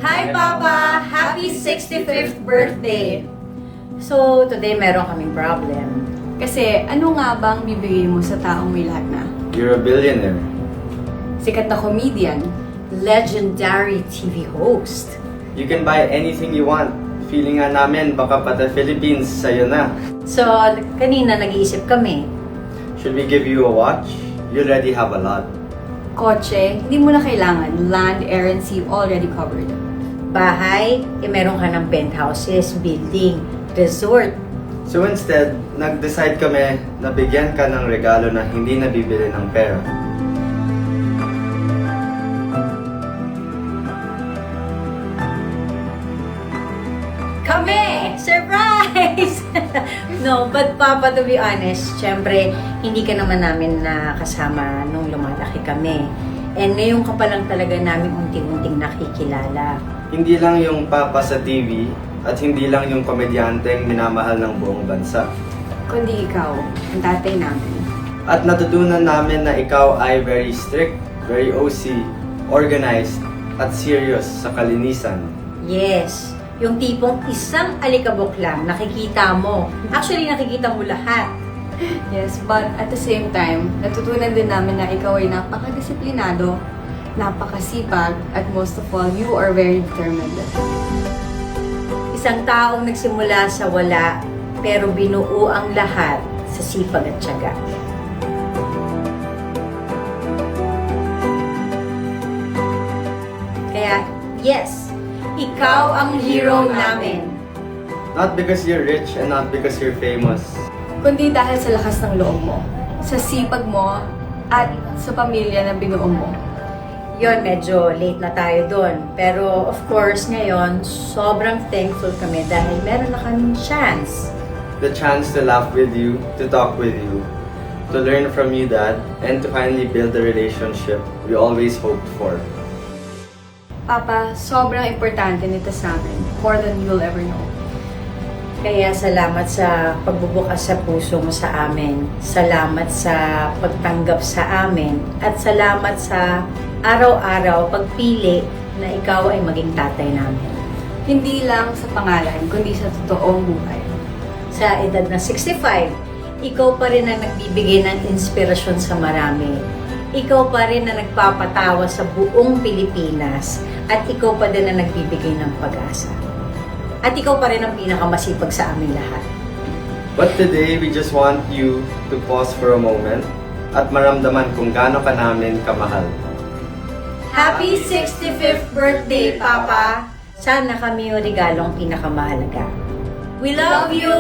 Hi, Papa! Happy 65th birthday! So, today meron kaming problem. Kasi ano nga bang bibigay mo sa taong may lahat na? You're a billionaire. Sikat na comedian. Legendary TV host. You can buy anything you want. Feeling nga namin, baka pati Philippines sa'yo na. So, kanina nag-iisip kami. Should we give you a watch? You already have a lot. Kotse, hindi mo na kailangan. Land, air, and sea already covered. Bahay, meron ka ng penthouses, building, resort. So instead, nag-decide kami na bigyan ka ng regalo na hindi nabibili ng pera. Kami! Surprise! No, but Papa, to be honest, syempre, hindi ka naman namin nakasama nung lumalaki kami. And ngayon ka pa lang talaga namin unti-unting nakikilala. Hindi lang yung papa sa TV at hindi lang yung komedyanteng minamahal ng buong bansa. Kundi ikaw, ang tatay namin. At natutunan namin na ikaw ay very strict, very OC, organized, at serious sa kalinisan. Yes, yung tipong isang alikabok lang, nakikita mo. Actually, nakikita mo lahat. Yes, but at the same time, natutunan din namin na ikaw ay napakadisiplinado, napakasipag, at most of all, you are very determined. Isang taong nagsimula sa wala, pero binuo ang lahat sa sipag at tiyaga. Kaya, yes, ikaw ang hero namin. Not because you're rich and not because you're famous. Kundi dahil sa lakas ng loob mo, sa sipag mo, at sa pamilya na binuo mo. Yon, medyo late na tayo doon. Pero of course, ngayon, sobrang thankful kami dahil meron na kaming chance. The chance to laugh with you, to talk with you, to learn from you, Dad, and to finally build the relationship we always hoped for. Papa, sobrang importante nito sa amin, more than you'll ever know. Kaya salamat sa pagbubukas sa puso mo sa amin. Salamat sa pagtanggap sa amin. At salamat sa araw-araw pagpili na ikaw ay maging tatay namin. Hindi lang sa pangalan, kundi sa totoong buhay. Sa edad na 65, ikaw pa rin ang nagbibigay ng inspirasyon sa marami. Ikaw pa rin na nagpapatawa sa buong Pilipinas. At ikaw pa din ang nagbibigay ng pag-asa. At ikaw pa rin ang pinakamasipag sa aming lahat. But today, we just want you to pause for a moment at maramdaman kung gaano ka namin kamahal. Happy 65th birthday, Papa! Sana kami yung regalong pinakamahalaga. We love you!